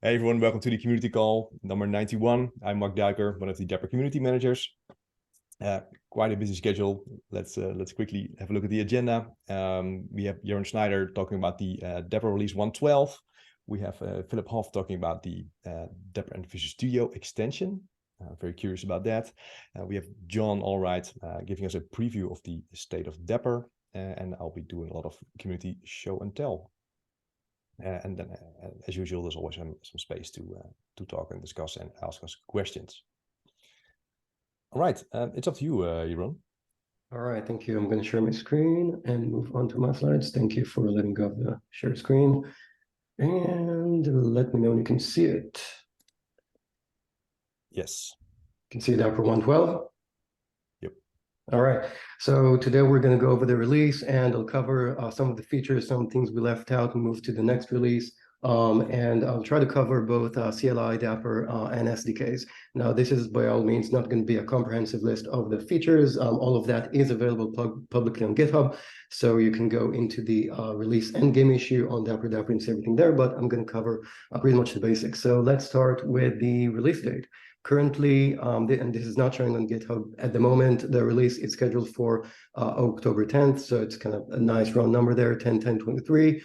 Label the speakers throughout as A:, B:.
A: Hey everyone, welcome to the community call number 91. I'm Marc Duiker, one of the Dapr community managers. Quite a busy schedule. Let's quickly have a look at the agenda. We have Yaron Schneider talking about the Dapr release 112. We have Phillip Hoff talking about the Dapr and Visual Studio extension. Very curious about that. We have John Allwright giving us a preview of the state of Dapr, and I'll be doing a lot of community show and tell. And then, as usual, there's always some space to talk and discuss and ask us questions. All right, it's up to you, Yaron.
B: All right, thank you. I'm going to share my screen and move on to my slides. Thank you for letting go of the share screen. And let me know when you can see it.
A: Yes.
B: You can see Dapr 112?
A: Yep.
B: All right, so today we're going to go over the release, and I'll cover some of the features, some things we left out, and move to the next release. And I'll try to cover both CLI, Dapr, and SDKs. Now, this is by all means not going to be a comprehensive list of the features. All of that is available publicly on GitHub, so you can go into the release endgame issue on Dapr and see everything there, but I'm going to cover pretty much the basics. So let's start with the release date. Currently, and this is not showing on GitHub at the moment, the release is scheduled for October 10th, so it's kind of a nice round number there, 10/10/23.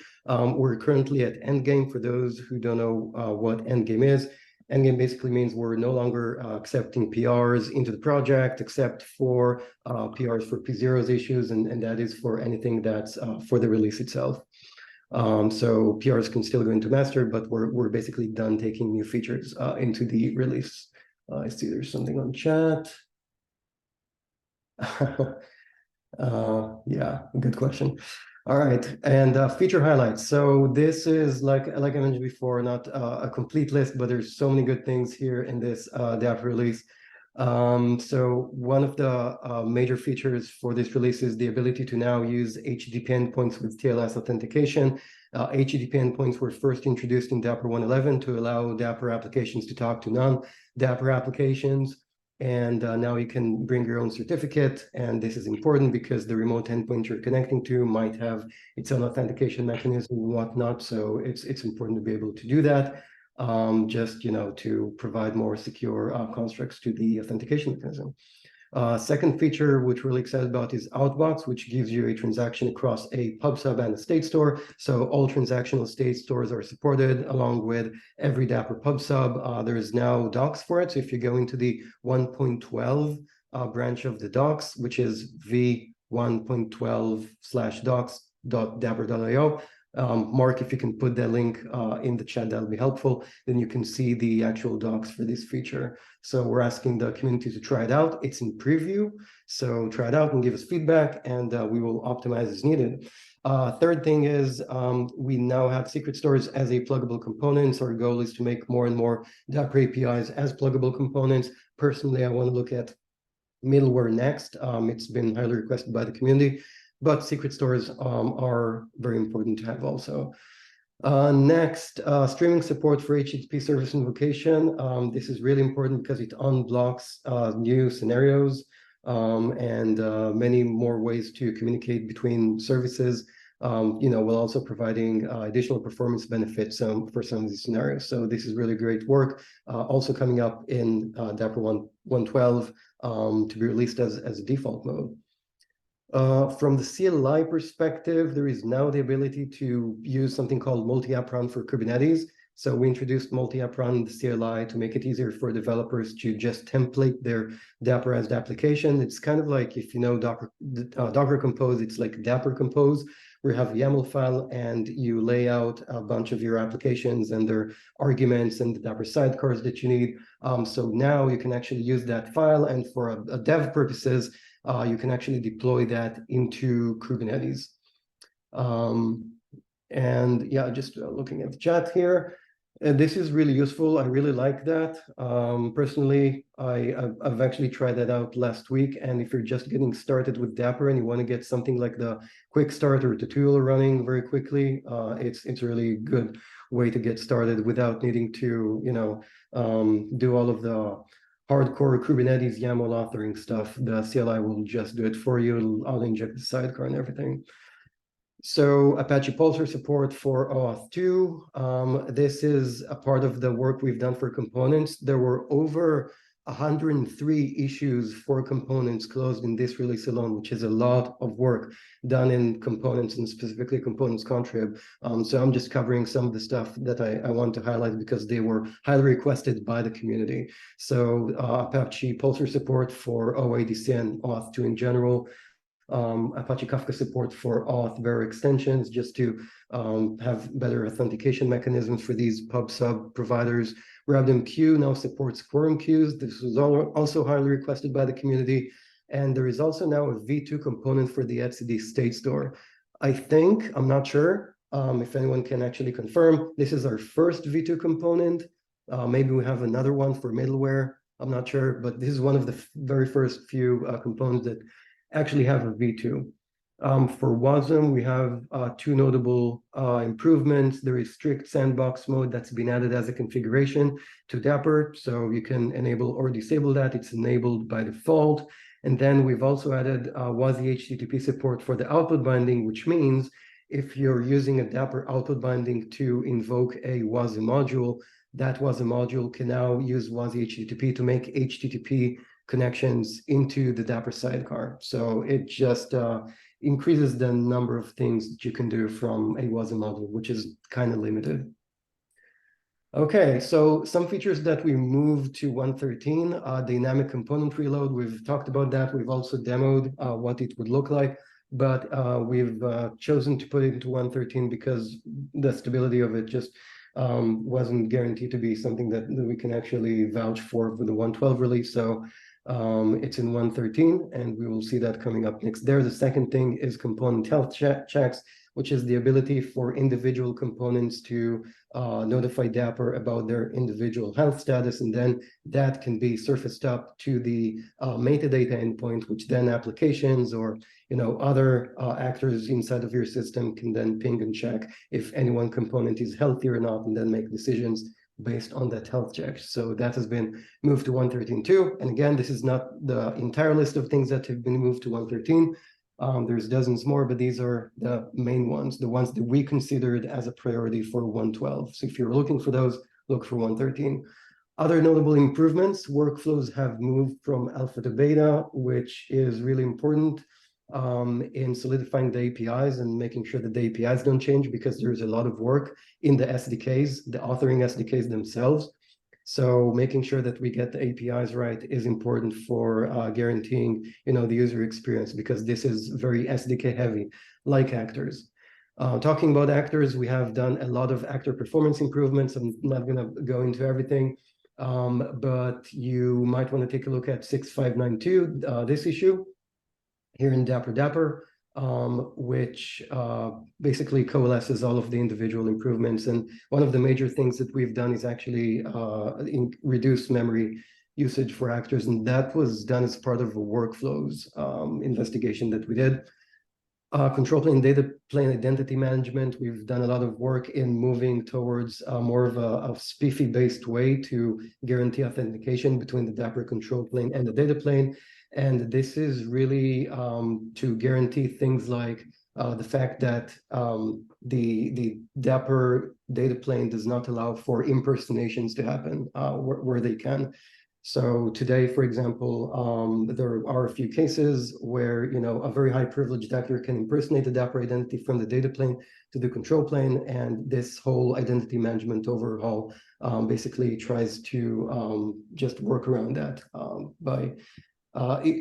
B: We're currently at endgame. For those who don't know what endgame is, endgame basically means we're no longer accepting PRs into the project, except for PRs for P0's issues, and that is for anything that's for the release itself. So PRs can still go into master, but we're basically done taking new features into the release. I see there's something on chat. Yeah, good question. All right, and feature highlights. So this is, like I mentioned before, not a complete list, but there's so many good things here in this Dapr release. So one of the major features for this release is the ability to now use HTTP endpoints with TLS authentication. HTTP endpoints were first introduced in Dapr 111 to allow Dapr applications to talk to non-Dapr applications. And now you can bring your own certificate. And this is important because the remote endpoint you're connecting to might have its own authentication mechanism and whatnot. So it's important to be able to do that. Just to provide more secure constructs to the authentication mechanism. Second feature, which we're really excited about, is Outbox, which gives you a transaction across a pub sub and a state store. So all transactional state stores are supported along with every Dapr pub sub. There's now docs for it. So if you go into the 1.12 branch of the docs, which is v1.12/docs.dapr.io, Mark, if you can put that link in the chat, that'll be helpful. Then you can see the actual docs for this feature. So we're asking the community to try it out. It's in preview, so try it out and give us feedback, and we will optimize as needed. Third thing is we now have secret stores as a pluggable component. So our goal is to make more and more Dapr APIs as pluggable components. Personally, I want to look at middleware next. It's been highly requested by the community, but secret stores are very important to have also. Next, streaming support for HTTP service invocation. This is really important because it unblocks new scenarios and many more ways to communicate between services, while also providing additional performance benefits for some of these scenarios. So this is really great work. Also coming up in Dapr 112 to be released as a default mode. From the CLI perspective, there is now the ability to use something called multi-app run for Kubernetes. So we introduced multi-app run in the CLI to make it easier for developers to just template their Dapr-ized application. It's kind of like, if you know Docker Compose, it's like Dapr Compose, where you have a YAML file and you lay out a bunch of your applications and their arguments and the Dapr sidecars that you need. So now you can actually use that file, and for a dev purposes, you can actually deploy that into Kubernetes. And yeah, just looking at the chat here, this is really useful. I really like that. Personally, I've actually tried that out last week. And if you're just getting started with Dapr and you want to get something like the quick start or tutorial running very quickly, it's a really good way to get started without needing to do all of the hardcore Kubernetes YAML authoring stuff. The CLI will just do it for you. I'll inject the sidecar and everything. So Apache Pulsar support for OAuth 2. This is a part of the work we've done for components. There were over 103 issues for components closed in this release alone, which is a lot of work done in components and specifically components contrib. So I'm just covering some of the stuff that I want to highlight because they were highly requested by the community. So Apache Pulsar support for OADC and OAuth 2 in general. Apache Kafka support for auth ver extensions, just to have better authentication mechanisms for these pub sub providers. RabbitMQ now supports quorum queues. This was also highly requested by the community. And there is also now a V2 component for the etcd state store. I think, I'm not sure if anyone can actually confirm, this is our first V2 component. Maybe we have another one for middleware. I'm not sure, but this is one of the very first few components that actually have a V2. For WASM, we have two notable improvements. There is strict sandbox mode that's been added as a configuration to Dapr, so you can enable or disable that. It's enabled by default. And then we've also added WASI HTTP support for the output binding, which means if you're using a Dapr output binding to invoke a WASI module, that WASI module can now use WASI HTTP to make HTTP connections into the Dapr sidecar. So it just increases the number of things that you can do from a WASM module, which is kind of limited. Okay, so some features that we moved to 113, dynamic component reload. We've talked about that. We've also demoed what it would look like, but we've chosen to put it into 113 because the stability of it just wasn't guaranteed to be something that we can actually vouch for the 112 release. So it's in 113, and we will see that coming up next. There, the second thing is component health checks, which is the ability for individual components to notify Dapr about their individual health status, and then that can be surfaced up to the metadata endpoint, which then applications or other actors inside of your system can then ping and check if any one component is healthy or not, and then make decisions based on that health check. So that has been moved to 113.2. And again, this is not the entire list of things that have been moved to 113. There's dozens more, but these are the main ones, the ones that we considered as a priority for 112. So if you're looking for those, look for 113. Other notable improvements, workflows have moved from alpha to beta, which is really important in solidifying the APIs and making sure that the APIs don't change, because there's a lot of work in the SDKs, the authoring SDKs themselves. So making sure that we get the APIs right is important for guaranteeing, the user experience, because this is very SDK heavy, like actors. Talking about actors, we have done a lot of actor performance improvements. I'm not going to go into everything, but you might want to take a look at 6592, this issue here in Dapr, which basically coalesces all of the individual improvements. And one of the major things that we've done is actually reduce memory usage for actors, and that was done as part of a workflows investigation that we did. Control plane data plane identity management, we've done a lot of work in moving towards more of a SPIFFE-based way to guarantee authentication between the Dapr control plane and the data plane. And this is really to guarantee things like the fact that the Dapr data plane does not allow for impersonations to happen where they can. So today, for example, there are a few cases where a very high privileged actor can impersonate the Dapr identity from the data plane to the control plane, and this whole identity management overhaul basically tries to just work around that by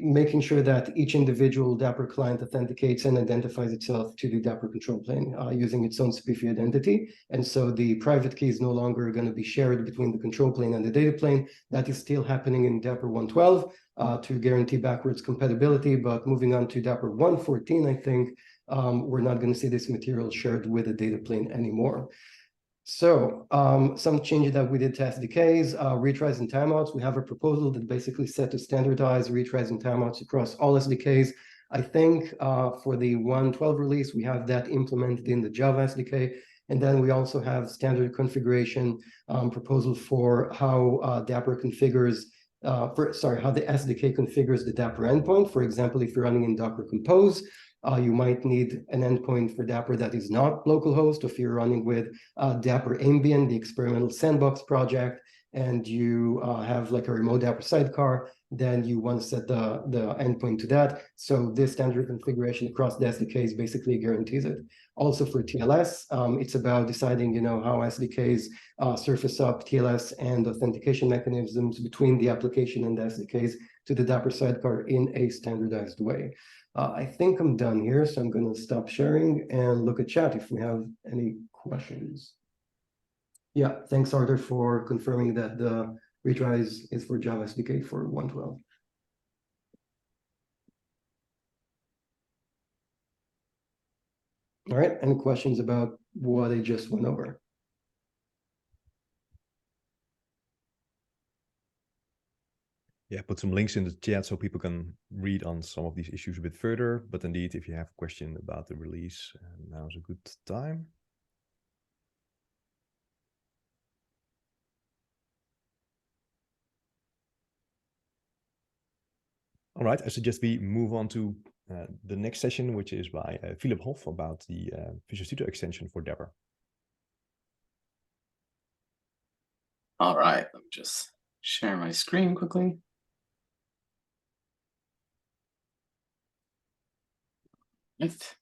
B: making sure that each individual Dapr client authenticates and identifies itself to the Dapr control plane using its own SPIFFE identity. And so the private key is no longer going to be shared between the control plane and the data plane. That is still happening in Dapr 112 to guarantee backwards compatibility. But moving on to Dapr 114, I think we're not going to see this material shared with the data plane anymore. So some changes that we did to SDKs, retries and timeouts. We have a proposal that basically set to standardize retries and timeouts across all SDKs. I think for the 112 release, we have that implemented in the Java SDK. And then we also have standard configuration proposal for how Dapr configures, how the SDK configures the Dapr endpoint. For example, if you're running in Docker Compose, You might need an endpoint for Dapr that is not localhost. If you're running with Dapr Ambient, the experimental sandbox project, and you have like a remote Dapr sidecar, then you want to set the endpoint to that. So this standard configuration across the SDKs basically guarantees it. Also for TLS, it's about deciding, how SDKs surface up TLS and authentication mechanisms between the application and the SDKs to the Dapr sidecar in a standardized way. I think I'm done here, so I'm going to stop sharing and look at chat if we have any questions. Yeah, thanks, Arthur, for confirming that the retries is for Java SDK for 112. All right, any questions about what I just went over?
A: Yeah, put some links in the chat so people can read on some of these issues a bit further. But indeed, if you have a question about the release, now's a good time. All right, I suggest we move on to the next session, which is by Phillip Hoff about the Visual Studio extension for Dapr.
C: All right, let me just share my screen quickly. Right.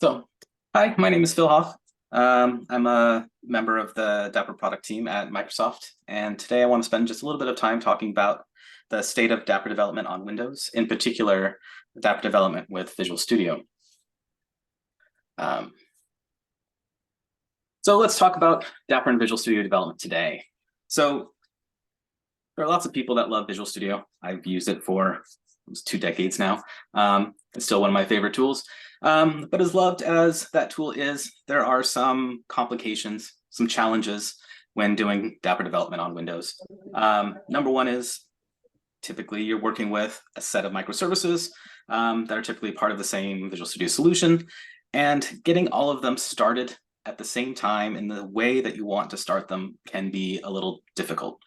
C: So, hi, my name is Phil Hoff. I'm a member of the Dapr product team at Microsoft, and today I want to spend just a little bit of time talking about the state of Dapr development on Windows, in particular, Dapr development with Visual Studio. So let's talk about Dapr and Visual Studio development today. So there are lots of people that love Visual Studio. I've used it for almost 2 decades now. It's still one of my favorite tools. But as loved as that tool is, there are some complications, some challenges when doing Dapr development on Windows. Number one is typically you're working with a set of microservices that are typically part of the same Visual Studio solution, and getting all of them started at the same time in the way that you want to start them can be a little difficult.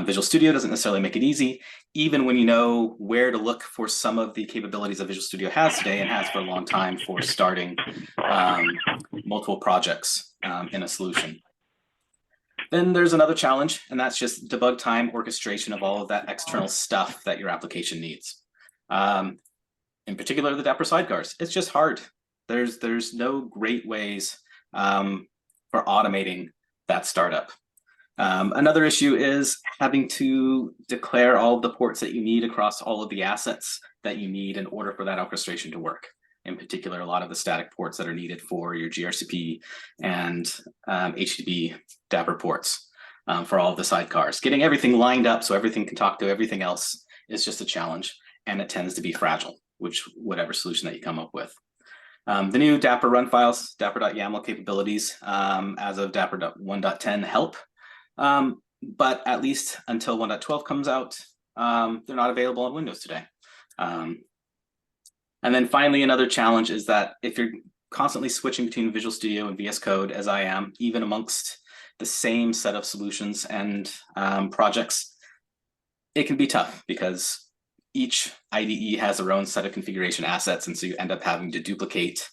C: Visual Studio doesn't necessarily make it easy, even when you know where to look for some of the capabilities that Visual Studio has today and has for a long time for starting multiple projects in a solution. Then there's another challenge, and that's just debug time orchestration of all of that external stuff that your application needs. In particular, the Dapr sidecars. It's just hard. There's no great ways for automating that startup. Another issue is having to declare all of the ports that you need across all of the assets that you need in order for that orchestration to work. In particular, a lot of the static ports that are needed for your gRCP and HTTP Dapr ports for all of the sidecars. Getting everything lined up so everything can talk to everything else is just a challenge, and it tends to be fragile, whatever solution that you come up with. The new Dapr run files, dapr.yaml capabilities as of Dapr 1.10 help, but at least until 1.12 comes out, they're not available on Windows today. And then finally, another challenge is that if you're constantly switching between Visual Studio and VS Code, as I am, even amongst the same set of solutions and projects, it can be tough because each IDE has their own set of configuration assets, and so you end up having to duplicate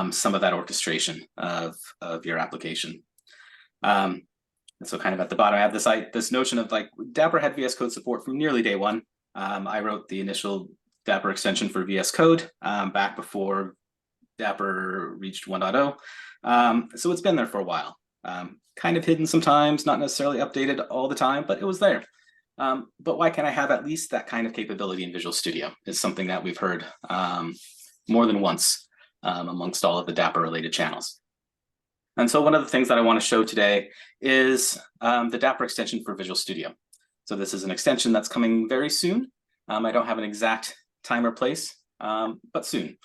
C: some of that orchestration of your application. And so kind of at the bottom, I have this notion of like Dapr had VS Code support from nearly day one. I wrote the initial Dapr extension for VS Code back before Dapr reached 1.0. So it's been there for a while. Kind of hidden sometimes, not necessarily updated all the time, but it was there. But why can't I have at least that kind of capability in Visual Studio? Is something that we've heard more than once amongst all of the Dapr related channels. And so one of the things that I want to show today is the Dapr extension for Visual Studio. So this is an extension that's coming very soon. I don't have an exact time or place, but soon.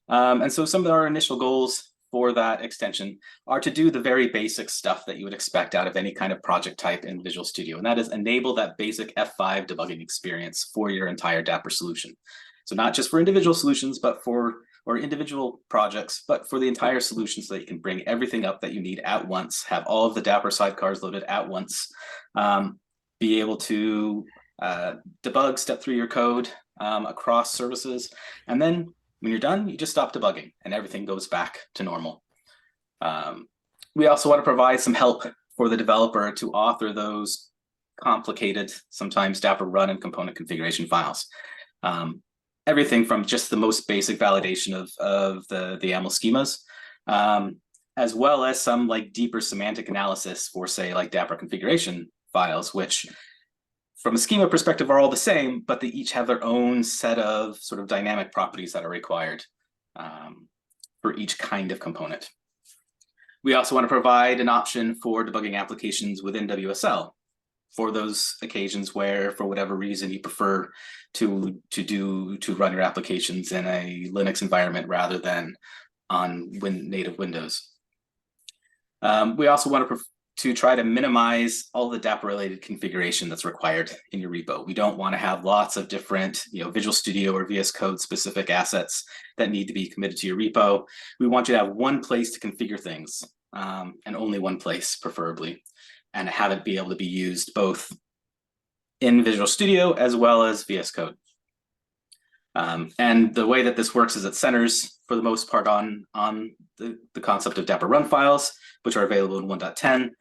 C: And so some of our initial goals for that extension are to do the very basic stuff that you would expect out of any kind of project type in Visual Studio, and that is enable that basic F5 debugging experience for your entire Dapr solution. So not just for individual solutions, but or individual projects, but for the entire solution, so that you can bring everything up that you need at once, have all of the Dapr sidecars loaded at once, be able to debug, step through your code, across services. And then when you're done, you just stop debugging and everything goes back to normal. We also want to provide some help for the developer to author those complicated, sometimes Dapr run and component configuration files. Everything from just the most basic validation of the YAML schemas, as well as some like deeper semantic analysis for, say, like Dapr configuration files, which from a schema perspective are all the same, but they each have their own set of sort of dynamic properties that are required for each kind of component. We also want to provide an option for debugging applications within WSL for those occasions where, for whatever reason, you prefer to run your applications in a Linux environment rather than on native Windows. We also want to try to minimize all the Dapr-related configuration that's required in your repo. We don't want to have lots of different, Visual Studio or VS Code specific assets that need to be committed to your repo. We want you to have one place to configure things, and only one place, preferably, and have it be able to be used both in Visual Studio as well as VS Code. And the way that this works is it centers, for the most part, on the concept of Dapr run files, which are available in 1.10.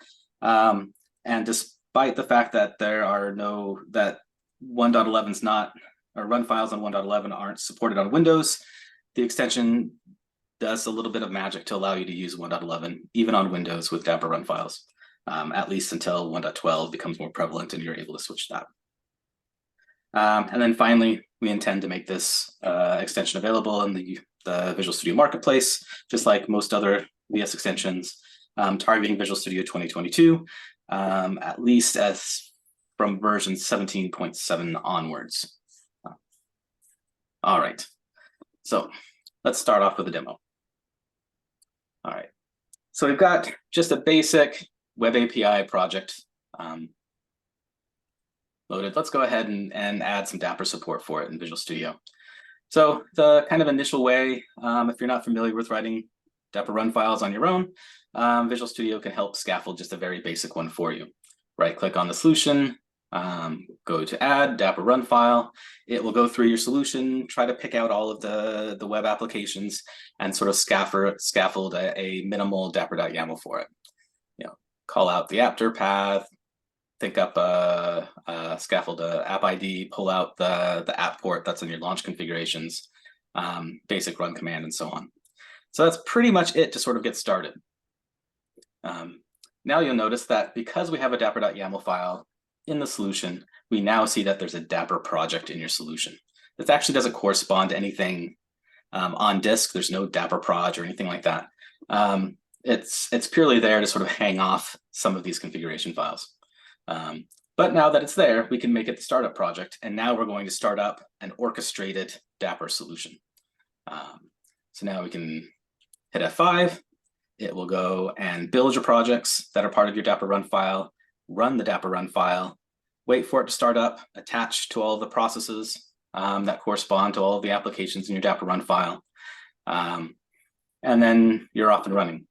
C: And despite the fact that that 1.11's not, or run files on 1.11 aren't supported on Windows, the extension does a little bit of magic to allow you to use 1.11 even on Windows with Dapr run files, at least until 1.12 becomes more prevalent and you're able to switch that. And then finally, we intend to make this extension available in the Visual Studio Marketplace, just like most other VS extensions, targeting Visual Studio 2022, at least as from version 17.7 onwards. All right, so let's start off with a demo. All right, so we've got just a basic web API project loaded. Let's go ahead and add some Dapr support for it in Visual Studio. So the kind of initial way, if you're not familiar with writing Dapr run files on your own, Visual Studio can help scaffold just a very basic one for you. Right-click on the solution, go to Add Dapr run file. It will go through your solution, try to pick out all of the web applications, and sort of scaffold a minimal Dapr.yaml for it. Call out the app dir path, think up scaffold app ID, pull out the app port that's in your launch configurations, basic run command, and so on. So that's pretty much it to sort of get started. Now you'll notice that because we have a Dapr.yaml file in the solution, we now see that there's a Dapr project in your solution. This actually doesn't correspond to anything on disk. There's no Dapr proj or anything like that. It's purely there to sort of hang off some of these configuration files. But now that it's there, we can make it the startup project. And now we're going to start up an orchestrated Dapr solution. So now we can hit F5. It will go and build your projects that are part of your Dapr run file, run the Dapr run file, wait for it to start up, attach to all of the processes that correspond to all of the applications in your Dapr run file. And then you're off and running.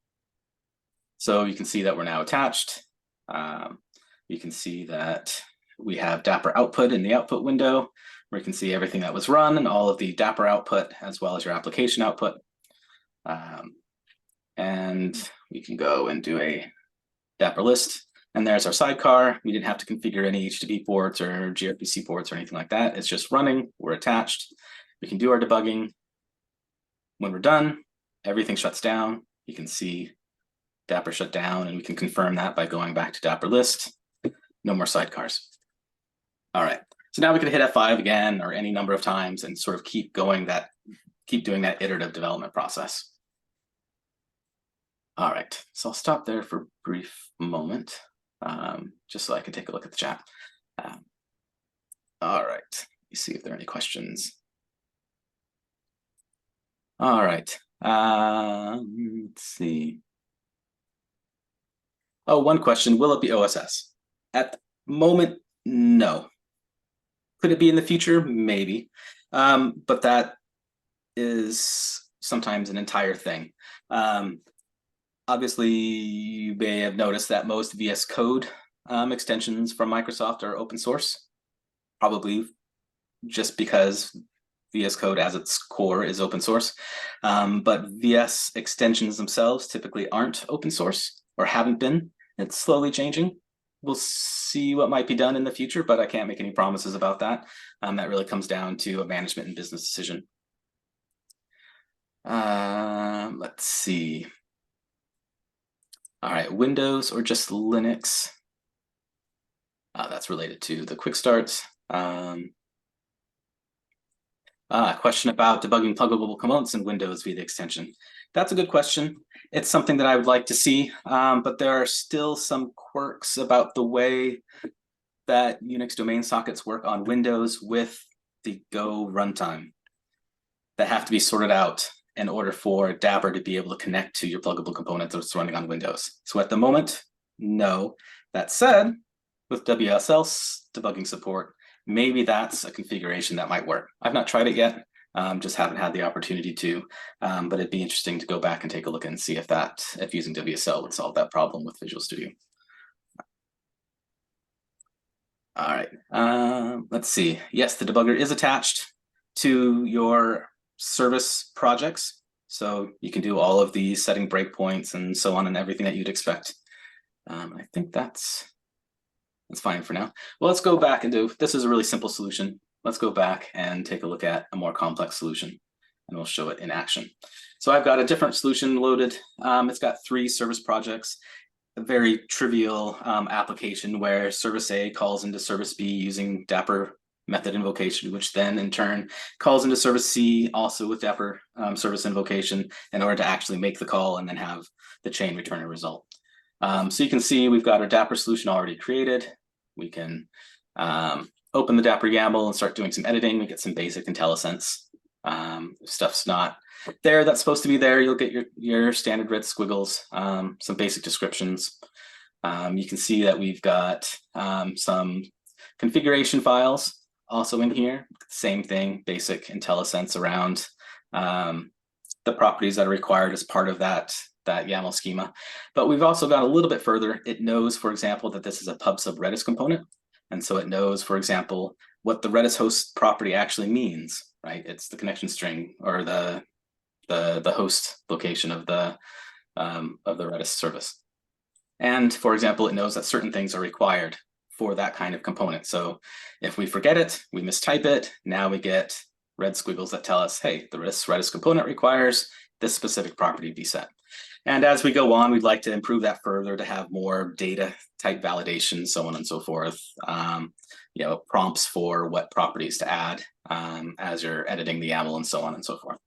C: So you can see that we're now attached. You can see that we have Dapr output in the output window, where you can see everything that was run and all of the Dapr output, as well as your application output. And we can go and do a Dapr list. And there's our sidecar. We didn't have to configure any HTTP ports or gRPC ports or anything like that. It's just running. We're attached. We can do our debugging. When we're done, everything shuts down. You can see Dapr shut down, and we can confirm that by going back to Dapr list. No more sidecars. All right, so now we can hit F5 again, or any number of times, and sort of keep doing that iterative development process. All right, so I'll stop there for a brief moment, just so I can take a look at the chat. All right, let me see if there are any questions. All right, let's see. Oh, one question, will it be OSS? At the moment, no. Could it be in the future? Maybe. But that is sometimes an entire thing. Obviously, you may have noticed that most VS Code extensions from Microsoft are open source. Probably just because VS Code as its core is open source. But VS extensions themselves typically aren't open source or haven't been. It's slowly changing. We'll see what might be done in the future, but I can't make any promises about that. That really comes down to a management and business decision. Let's see. All right, Windows or just Linux? That's related to the quick starts. Question about debugging pluggable components in Windows via the extension. That's a good question. It's something that I would like to see, but there are still some quirks about the way that Unix domain sockets work on Windows with the Go runtime that have to be sorted out in order for Dapr to be able to connect to your pluggable component that's running on Windows. So at the moment, no. That said, with WSL debugging support, maybe that's a configuration that might work. I've not tried it yet, just haven't had the opportunity to, but it'd be interesting to go back and take a look and see if using WSL would solve that problem with Visual Studio. All right, let's see. Yes, the debugger is attached to your service projects. So you can do all of these, setting breakpoints and so on and everything that you'd expect. I think that's fine for now. Well, let's go back and this is a really simple solution. Let's go back and take a look at a more complex solution and we'll show it in action. So I've got a different solution loaded. It's got 3 service projects, a very trivial application where service A calls into service B using Dapr method invocation, which then in turn calls into service C also with Dapr service invocation in order to actually make the call and then have the chain return a result. So you can see we've got our Dapr solution already created. We can open the Dapr YAML and start doing some editing. We get some basic IntelliSense. If stuff's not there that's supposed to be there, you'll get your standard red squiggles, some basic descriptions. You can see that we've got some configuration files also in here. Same thing, basic IntelliSense around the properties that are required as part of that YAML schema. But we've also got a little bit further. It knows, for example, that this is a pub sub Redis component. And so it knows, for example, what the Redis host property actually means, right? It's the connection string or the host location of the Redis service. And for example, it knows that certain things are required for that kind of component. So if we forget it, we mistype it, now we get red squiggles that tell us, hey, the Redis component requires this specific property be set. And as we go on, we'd like to improve that further to have more data type validation, so on and so forth. Prompts for what properties to add as you're editing the YAML and so on and so forth.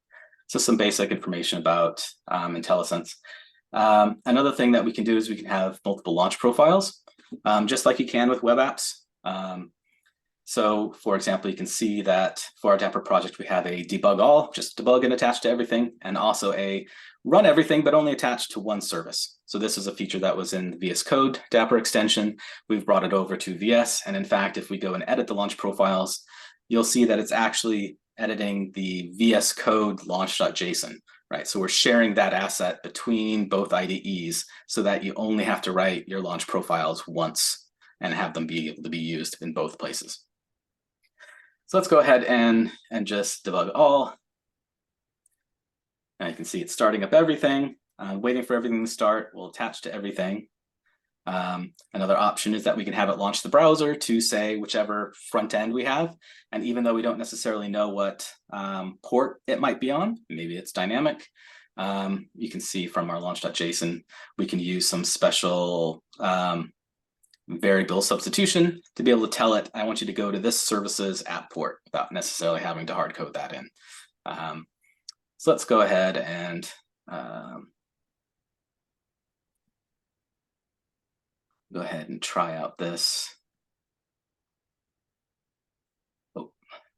C: So some basic information about IntelliSense. Another thing that we can do is we can have multiple launch profiles, just like you can with web apps. So for example, you can see that for our Dapr project, we have a debug all, just debug and attach to everything, and also a run everything, but only attached to one service. So this is a feature that was in the VS Code Dapr extension. We've brought it over to VS. And in fact, if we go and edit the launch profiles, you'll see that it's actually editing the VS Code launch.json, right? So we're sharing that asset between both IDEs so that you only have to write your launch profiles once and have them be able to be used in both places. So let's go ahead and just debug all. Now you can see it's starting up everything, waiting for everything to start. We'll attach to everything. Another option is that we can have it launch the browser to say whichever front end we have. And even though we don't necessarily know what port it might be on, maybe it's dynamic, you can see from our launch.json, we can use some special variable substitution to be able to tell it, I want you to go to this service's app port without necessarily having to hard code that in. So let's go ahead and try out this. Oh,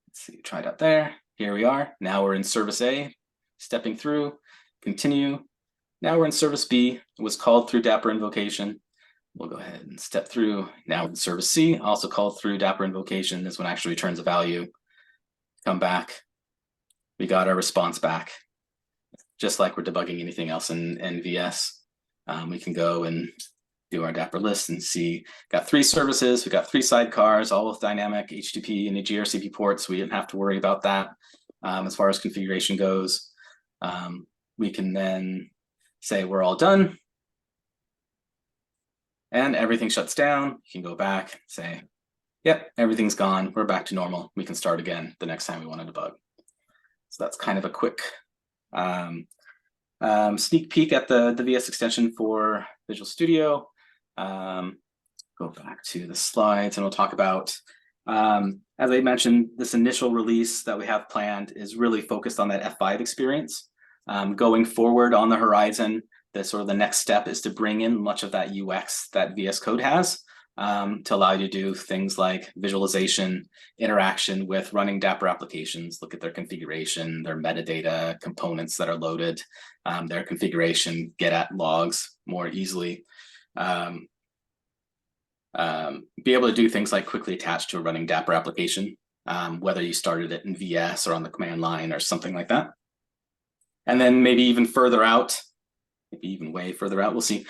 C: let's see, try it out there. Here we are. Now we're in service A, stepping through, continue. Now we're in service B. It was called through Dapr invocation. We'll go ahead and step through. Now we're in service C, also called through Dapr invocation. This one actually returns a value. Come back. We got our response back. Just like we're debugging anything else in VS. We can go and do our Dapr list and see, got 3 services, we got 3 sidecars, all with dynamic HTTP and gRCP ports. We didn't have to worry about that as far as configuration goes. We can then say we're all done, and everything shuts down. You can go back, say, yep, everything's gone. We're back to normal. We can start again the next time we want to debug. So that's kind of a quick sneak peek at the VS extension for Visual Studio. Go back to the slides and we'll talk about, as I mentioned, this initial release that we have planned is really focused on that F5 experience. Going forward on the horizon, the next step is to bring in much of that UX that VS Code has, to allow you to do things like visualization, interaction with running Dapr applications, look at their configuration, their metadata, components that are loaded, their configuration, get at logs more easily. Be able to do things like quickly attach to a running Dapr application, whether you started it in VS or on the command line or something like that. And then maybe even further out, maybe even way further out, we'll see.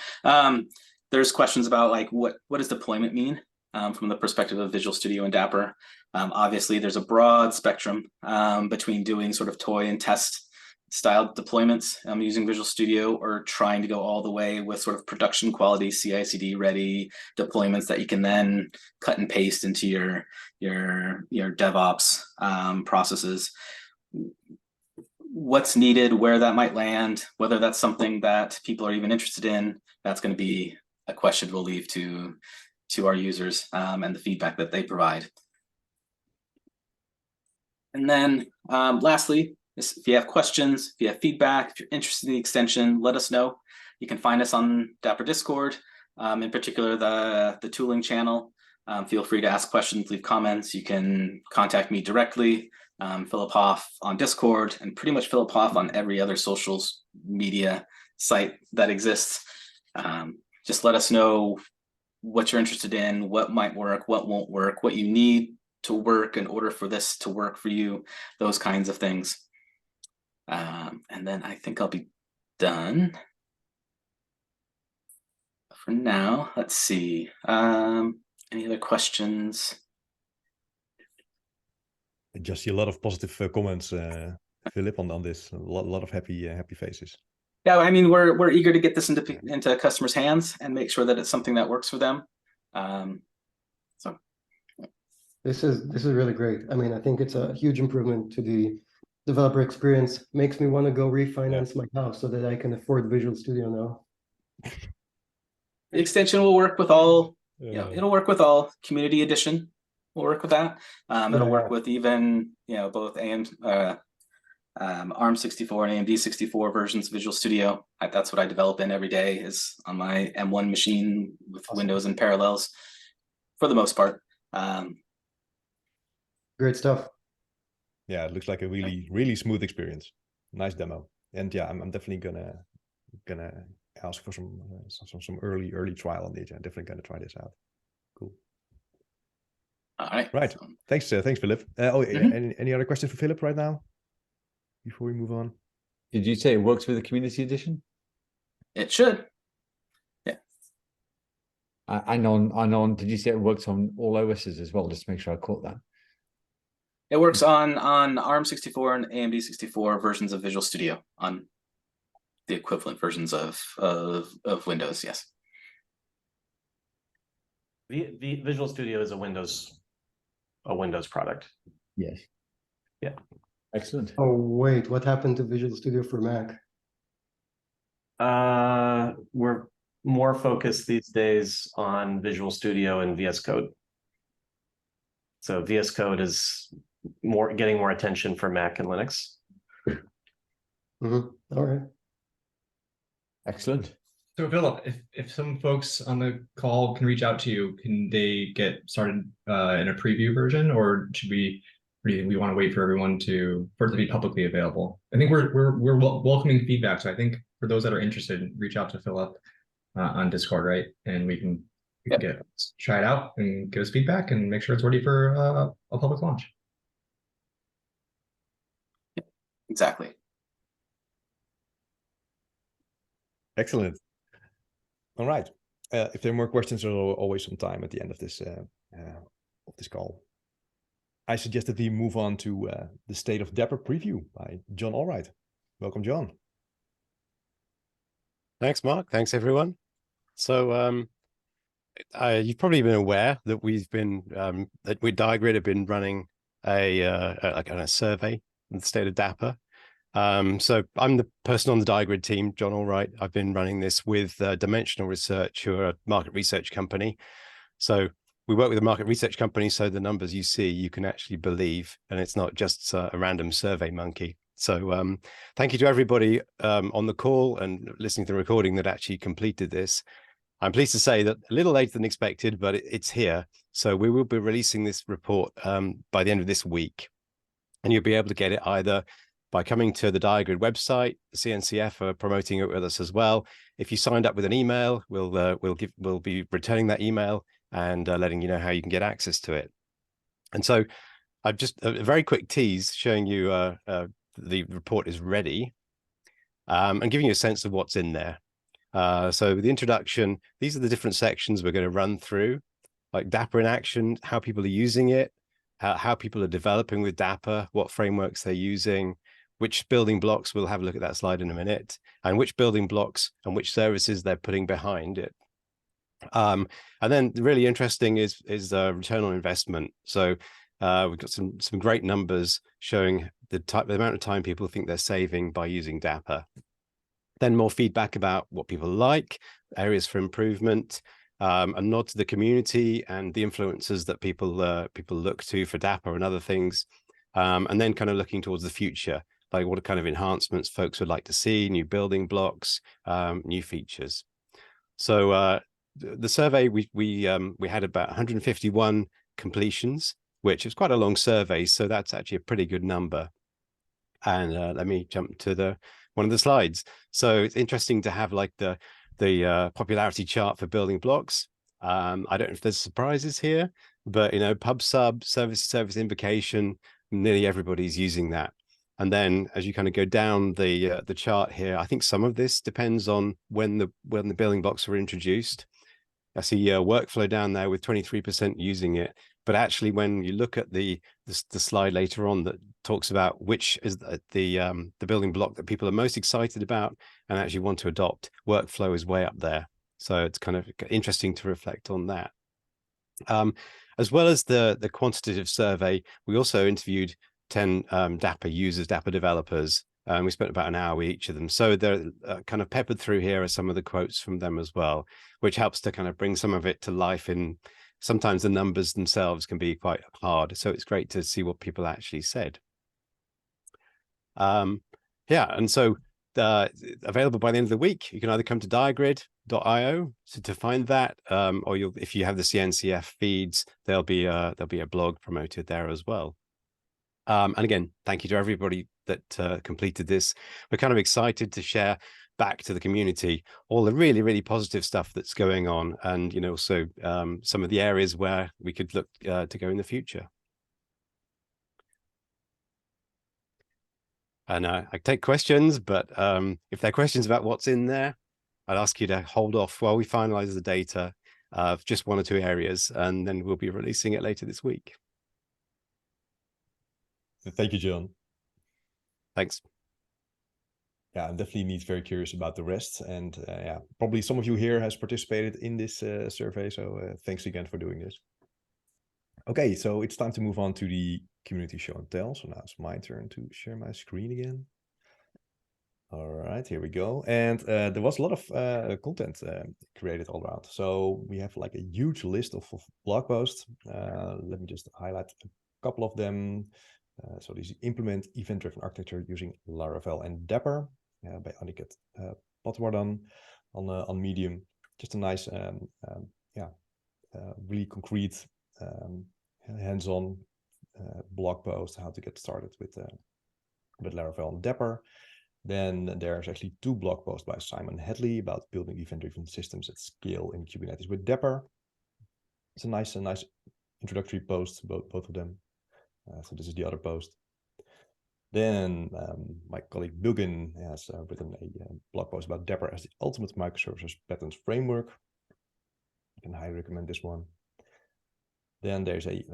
C: There's questions about like, what does deployment mean from the perspective of Visual Studio and Dapr? Obviously, there's a broad spectrum between doing sort of toy and test style deployments using Visual Studio, or trying to go all the way with sort of production quality CI/CD ready deployments that you can then cut and paste into your DevOps processes. What's needed, where that might land, whether that's something that people are even interested in, that's going to be a question we'll leave to our users and the feedback that they provide. And then lastly, if you have questions, if you have feedback, if you're interested in the extension, let us know. You can find us on Dapr Discord, in particular the tooling channel. Feel free to ask questions, leave comments. You can contact me directly, Phillip Hoff on Discord, and pretty much Phillip Hoff on every other social media site that exists. Just let us know what you're interested in, what might work, what won't work, what you need to work in order for this to work for you, those kinds of things. And then I think I'll be done for now. Let's see. Any other questions?
A: I just see a lot of positive comments, Philip, on this. A lot of happy faces.
C: Yeah, I mean, we're eager to get this into customers' hands and make sure that it's something that works for them. So
B: this is really great. I mean, I think it's a huge improvement to the developer experience. Makes me want to go refinance my house so that I can afford Visual Studio now.
C: The extension will work with all. It'll work with all. Community Edition will work with that. It'll work with even both ARM64 and AMD64 versions of Visual Studio. That's what I develop in every day, is on my M1 machine with Windows and Parallels for the most part.
B: Great stuff.
A: Yeah, it looks like a really smooth experience. Nice demo. And yeah, I'm definitely gonna ask for some early trial on the agenda. Definitely gonna try this out. Cool.
C: All right.
A: Right. Thanks, Philip. Any other questions for Philip right now before we move on?
D: Did you say it works with the community edition?
C: It should. Yeah.
D: And on. Did you say it works on all OSs as well? Just to make sure I caught that.
C: It works on ARM64 and AMD64 versions of Visual Studio, on the equivalent versions of Windows. Yes.
E: The Visual Studio is a Windows product.
D: Yes.
E: Yeah.
D: Excellent.
B: Oh wait, what happened to Visual Studio for Mac?
E: We're more focused these days on Visual Studio and VS Code. So VS Code is getting more attention for Mac and Linux.
B: All right.
D: Excellent.
F: So Philip, if some folks on the call can reach out to you, can they get started in a preview version, or should we want to wait for everyone for it to be publicly available? I think we're welcoming feedback. So I think for those that are interested, reach out to Philip on Discord, right? And we can try it out and give us feedback and make sure it's ready for a public launch.
C: Exactly.
A: Excellent. All right. if there are more questions, there's always some time at the end of this call. I suggest that we move on to the State of Dapr preview by John Allwright. Welcome, John.
G: Thanks, Mark. Thanks, everyone. So you've probably been aware that we've been that we Diagrid have been running a survey in the State of Dapr. So I'm the person on the Diagrid team, John Allwright. I've been running this with Dimensional Research, who are a market research company. So we work with a market research company, so the numbers you see, you can actually believe, and it's not just a random survey monkey. So thank you to everybody on the call and listening to the recording that actually completed this. I'm pleased to say that a little later than expected, but it's here. So we will be releasing this report by the end of this week. And you'll be able to get it either by coming to the Diagrid website. The CNCF are promoting it with us as well. If you signed up with an email, we'll be returning that email and letting you know how you can get access to it. And so I've just a very quick tease showing you the report is ready and giving you a sense of what's in there. So the introduction, these are the different sections we're going to run through, like Dapr in action, how people are using it, how people are developing with Dapr, what frameworks they're using, which building blocks, we'll have a look at that slide in a minute, and which building blocks and which services they're putting behind it. And then really interesting is return on investment. So we've got some great numbers showing the amount of time people think they're saving by using Dapr. Then more feedback about what people like, areas for improvement, a nod to the community and the influences that people look to for Dapr and other things, and then kind of looking towards the future, like what kind of enhancements folks would like to see, new building blocks, new features. So the survey, we had about 151 completions, which is quite a long survey, so that's actually a pretty good number. And let me jump to one of the slides. So it's interesting to have like the popularity chart for building blocks. I don't know if there's surprises here, but pub sub, service invocation, nearly everybody's using that. And then as you kind of go down the chart here, I think some of this depends on when the building blocks were introduced. I see workflow down there with 23% using it. But actually, when you look at the slide later on that talks about which is the building block that people are most excited about and actually want to adopt, workflow is way up there. So it's kind of interesting to reflect on that. As well as the quantitative survey, we also interviewed 10 Dapr users, Dapr developers. We spent about an hour with each of them. So they're kind of peppered through here are some of the quotes from them as well, which helps to kind of bring some of it to life. Sometimes the numbers themselves can be quite hard. So it's great to see what people actually said. Yeah, and so available by the end of the week, you can either come to diagrid.io to find that, or if you have the CNCF feeds, there'll be a blog promoted there as well. And again, thank you to everybody that completed this. We're kind of excited to share back to the community all the really, really positive stuff that's going on, and also some of the areas where we could look to go in the future. And I take questions, but if there are questions about what's in there, I'd ask you to hold off while we finalize the data of just one or two areas, and then we'll be releasing it later this week.
A: Thank you, John.
G: Thanks.
A: Yeah, I'm definitely indeed very curious about the rest. And yeah, probably some of you here has participated in this survey. So thanks again for doing this. Okay, so it's time to move on to the community show and tell. So now it's my turn to share my screen again. All right, here we go. And there was a lot of content created all around. So we have like a huge list of blog posts. Let me just highlight a couple of them. So these implement event-driven architecture using Laravel and Dapr by Aniket Patwardhan on Medium. Just a nice, really concrete, hands-on blog post how to get started with Laravel and Dapr. Then there's actually 2 blog posts by Simon Hadley about building event-driven systems at scale in Kubernetes with Dapr. It's a nice introductory post, both of them. So this is the other post. Then my colleague Bilgin has written a blog post about Dapr as the ultimate microservices patterns framework. can highly recommend this one. Then there's a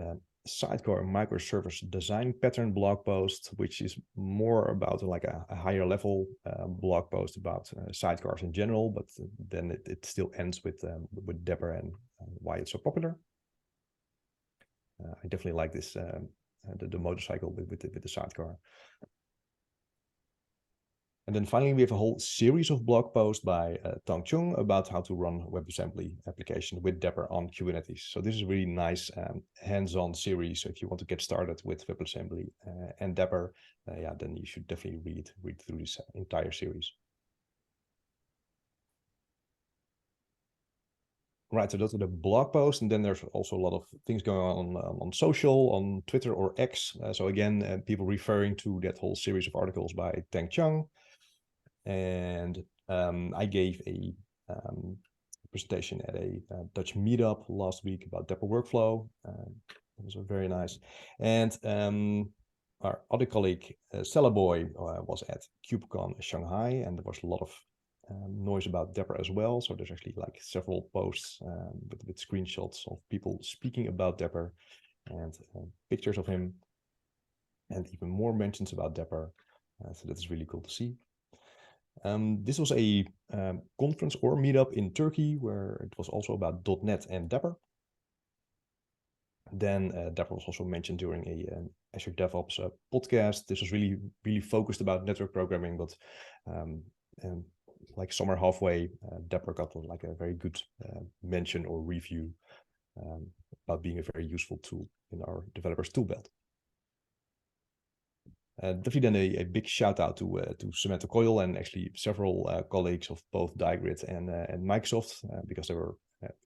A: sidecar microservice design pattern blog post, which is more about like a higher level blog post about sidecars in general, but then it still ends with Dapr and why it's so popular. I definitely like this, the motorcycle with the sidecar. And then finally, we have a whole series of blog posts by Tong Chung about how to run WebAssembly application with Dapr on Kubernetes. So this is a really nice hands-on series. So if you want to get started with WebAssembly and Dapr, yeah, then you should definitely read through this entire series. Right, so those are the blog posts, and then there's also a lot of things going on social, on Twitter or X. So again, people referring to that whole series of articles by Tang Chung. And I gave a presentation at a Dutch meetup last week about Dapr workflow. It was very nice. And our other colleague, Stella Boy, was at KubeCon Shanghai, and there was a lot of noise about Dapr as well. So there's actually like several posts with screenshots of people speaking about Dapr and pictures of him, and even more mentions about Dapr. So that's really cool to see. This was a conference or meetup in Turkey where it was also about .NET and Dapr. Then Dapr was also mentioned during a Azure DevOps podcast. This was really focused about network programming, but like somewhere halfway, Dapr got like a very good mention or review about being a very useful tool in our developers toolbelt. Definitely then a big shout out to Samantha Coyle and actually several colleagues of both Digrid and Microsoft because they were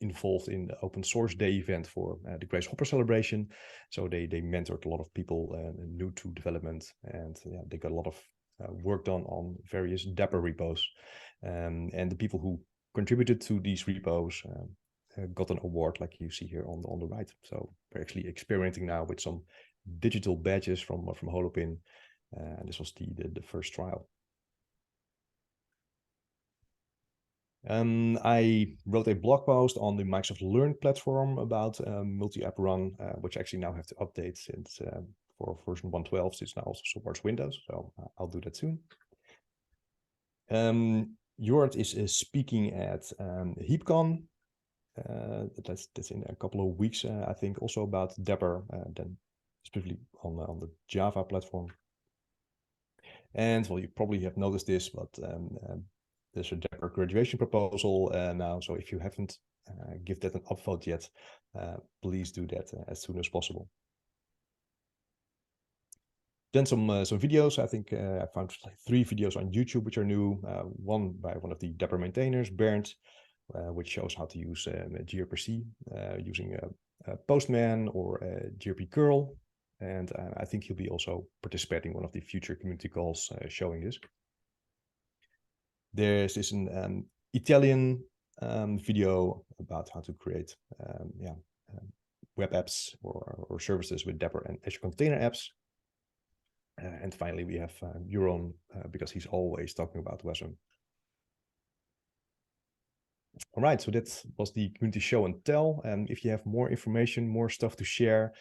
A: involved in the Open Source Day event for the Grace Hopper celebration. So they mentored a lot of people new to development, and yeah, they got a lot of work done on various Dapr repos. And the people who contributed to these repos got an award like you see here on the right. So we're actually experimenting now with some digital badges from Holopin. And this was the first trial. I wrote a blog post on the Microsoft Learn platform about multi-app run, which I actually now have to update since for version 1.12, since now also supports Windows. So I'll do that soon. Jort is speaking at HeapCon. That's in a couple of weeks, I think, also about Dapr, then specifically on the Java platform. And well, you probably have noticed this, but there's a Dapr graduation proposal now. So if you haven't give that an upvote yet, please do that as soon as possible. Then some videos. I think I found like 3 videos on YouTube which are new. One by one of the Dapr maintainers, Bernd, which shows how to use gRPC using Postman or gRP curl. And I think he'll be also participating in one of the future community calls showing this. There's this an Italian video about how to create web apps or services with Dapr and Azure Container Apps. And finally, we have Yaron, because he's always talking about WASM. All right, so that was the community show and tell. And if you have more information, more stuff to share,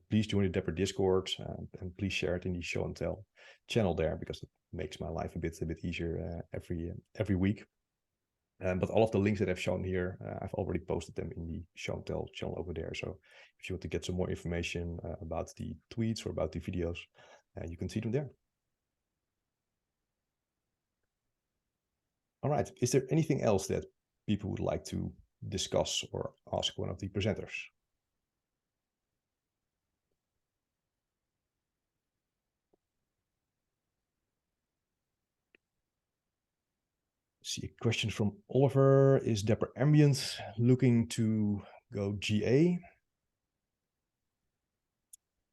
A: please join the Dapr Discord and please share it in the show and tell channel there, because it makes my life a bit easier every week. But all of the links that I've shown here, I've already posted them in the show and tell channel over there. So if you want to get some more information about the tweets or about the videos, you can see them there. All right, is there anything else that people would like to discuss or ask one of the presenters? See a question from Oliver. Is Dapr Ambient looking to go GA?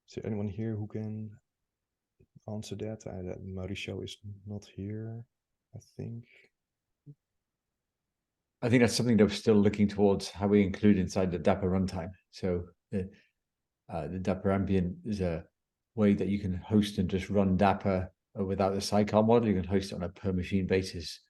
A: Is there anyone here who can answer that? Mauricio is not here, I think.
D: I think that's something that we're still looking towards how we include inside the Dapr runtime. So the Dapr Ambient is a way that you can host and just run Dapr without the sidecar model. You can host it on a per machine basis.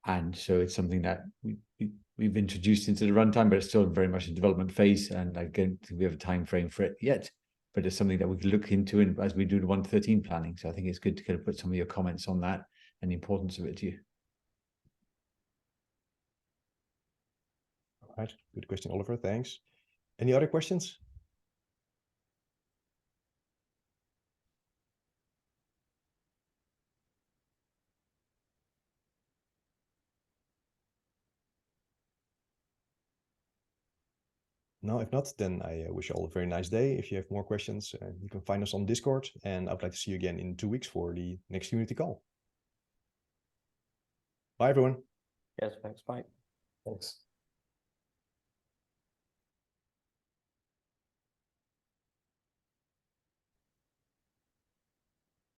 D: And so it's something that we we've introduced into the runtime, but it's still very much in development phase, and I don't think we have a time frame for it yet. But it's something that we can look into as we do the 1.13 planning. So I think it's good to kind of put some of your comments on that and the importance of it to you.
A: All right, good question, Oliver. Thanks. Any other questions? No, if not, then I wish you all a very nice day. If you have more questions, you can find us on Discord, and I'd like to see you again in 2 weeks for the next community call. Bye, everyone.
H: Yes, thanks. Bye.
B: Thanks.